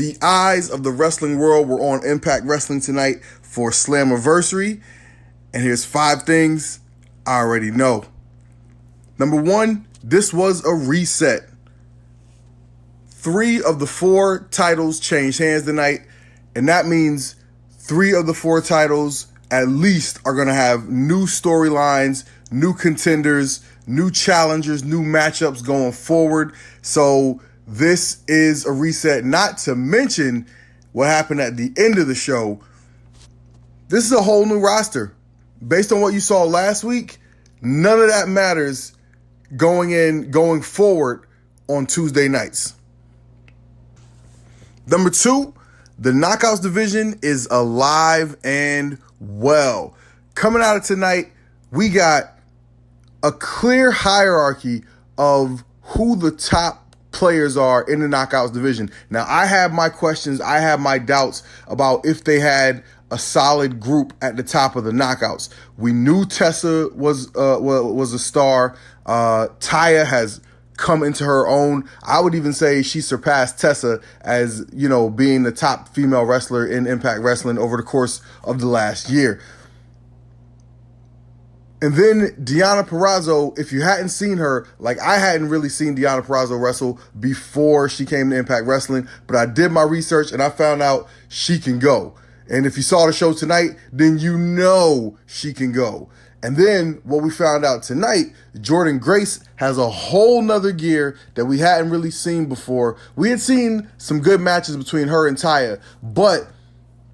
The eyes of the wrestling world were on Impact Wrestling tonight for Slammiversary. And here's 5 things I already know. Number 1, this was a reset. 3 of the 4 titles changed hands tonight. And that means 3 of the 4 titles at least are going to have new storylines, new contenders, new challengers, new matchups going forward. So this is a reset, not to mention what happened at the end of the show. This is a whole new roster. Based on what you saw last week, none of that matters going forward on Tuesday nights. Number 2, the Knockouts division is alive and well. Coming out of tonight, we got a clear hierarchy of who the top players are in the Knockouts division. Now, I have my questions. I have my doubts about if they had a solid group at the top of the Knockouts. We knew Tessa was a star. Taya has come into her own. I would even say she surpassed Tessa as, being the top female wrestler in Impact Wrestling over the course of the last year. And then Deonna Purrazzo, if you hadn't seen her, like I hadn't really seen Deonna Purrazzo wrestle before she came to Impact Wrestling, but I did my research and I found out she can go. And if you saw the show tonight, then you know she can go. And then what we found out tonight, Jordynne Grace has a whole nother gear that we hadn't really seen before. We had seen some good matches between her and Taya, but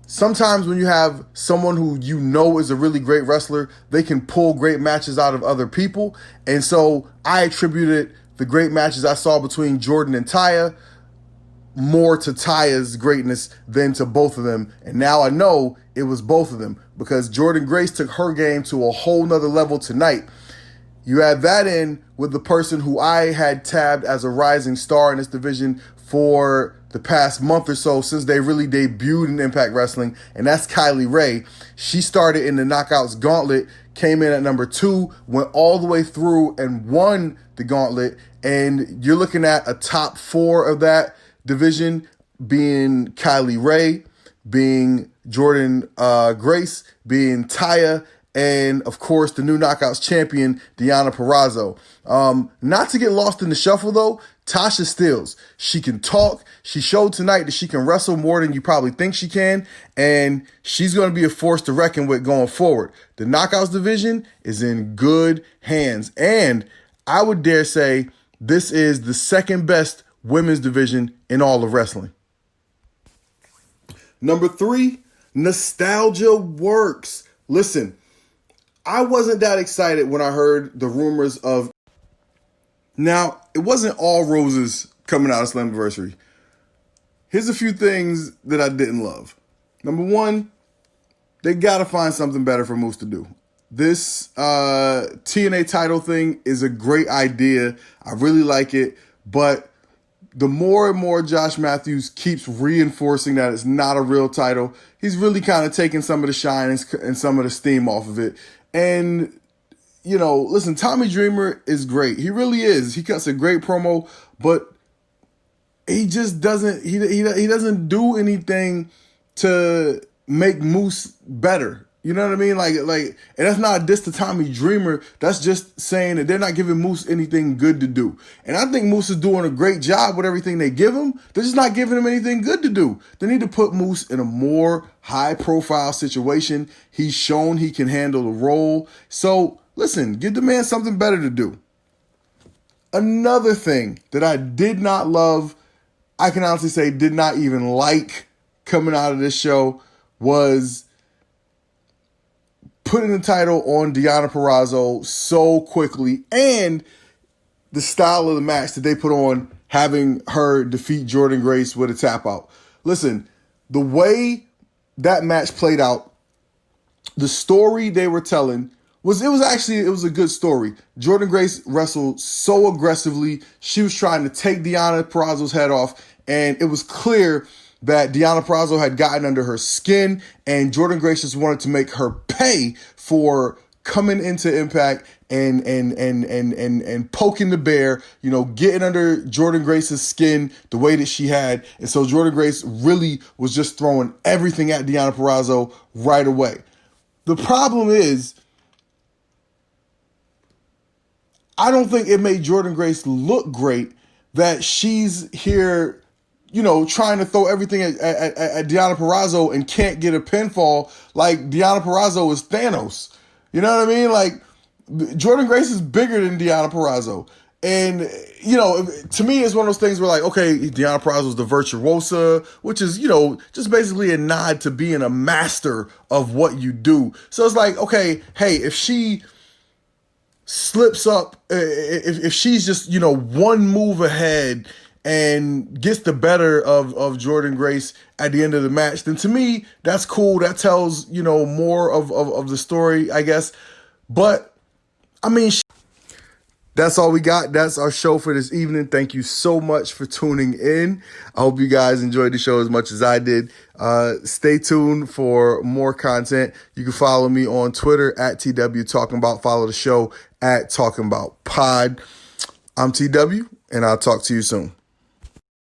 sometimes when you have someone who you know is a really great wrestler, they can pull great matches out of other people. And so I attributed the great matches I saw between Jordynne and Taya more to Taya's greatness than to both of them. And now I know it was both of them because Jordynne Grace took her game to a whole nother level tonight. You add that in with the person who I had tabbed as a rising star in this division for the past month or so since they really debuted in Impact Wrestling, and that's Kylie Rae. She started in the Knockouts Gauntlet, came in at number 2, went all the way through and won the Gauntlet, and you're looking at a top 4 of that division being Kylie Rae, being Jordynne Grace, being Taya, and of course the new Knockouts champion, Deonna Purrazzo. Not to get lost in the shuffle though, Tasha Steelz. She can talk. She showed tonight that she can wrestle more than you probably think she can, and she's going to be a force to reckon with going forward. The Knockouts division is in good hands, and I would dare say this is the second best women's division in all of wrestling. Number 3, nostalgia works. Listen, I wasn't that excited when I heard the rumors of... Now, it wasn't all roses coming out of Slammiversary. Here's a few things that I didn't love. Number 1, they got to find something better for Moose to do. This TNA title thing is a great idea. I really like it, but the more and more Josh Matthews keeps reinforcing that it's not a real title, he's really kind of taking some of the shine and some of the steam off of it. And, listen, Tommy Dreamer is great. He really is. He cuts a great promo, but he just doesn't, he doesn't do anything to make Moose better. You know what I mean? Like, and that's not a diss to Tommy Dreamer. That's just saying that they're not giving Moose anything good to do. And I think Moose is doing a great job with everything they give him. They're just not giving him anything good to do. They need to put Moose in a more high-profile situation. He's shown he can handle the role. So, listen, give the man something better to do. Another thing that I did not love, I can honestly say did not even like coming out of this show, was putting the title on Deonna Purrazzo so quickly, and the style of the match that they put on, having her defeat Jordynne Grace with a tap out. Listen, the way that match played out, the story they were telling was a good story. Jordynne Grace wrestled so aggressively. She was trying to take Deonna Purrazzo's head off, and it was clear that Deonna Purrazzo had gotten under her skin, and Jordynne Grace just wanted to make her pay for coming into Impact and poking the bear, getting under Jordynne Grace's skin the way that she had. And so Jordynne Grace really was just throwing everything at Deonna Purrazzo right away. The problem is, I don't think it made Jordynne Grace look great that she's here, trying to throw everything at Deonna Purrazzo and can't get a pinfall like Deonna Purrazzo is Thanos. You know what I mean? Like, Jordynne Grace is bigger than Deonna Purrazzo. And, to me, it's one of those things where, like, okay, Deonna Purrazzo's the virtuosa, which is, just basically a nod to being a master of what you do. So it's like, okay, hey, if she slips up, if she's just, one move ahead and gets the better of Jordynne Grace at the end of the match, then to me, that's cool. That tells, more of the story, I guess. But, I mean, that's all we got. That's our show for this evening. Thank you so much for tuning in. I hope you guys enjoyed the show as much as I did. Stay tuned for more content. You can follow me on Twitter at TW Talking About. Follow the show at Talking About Pod. I'm TW, and I'll talk to you soon.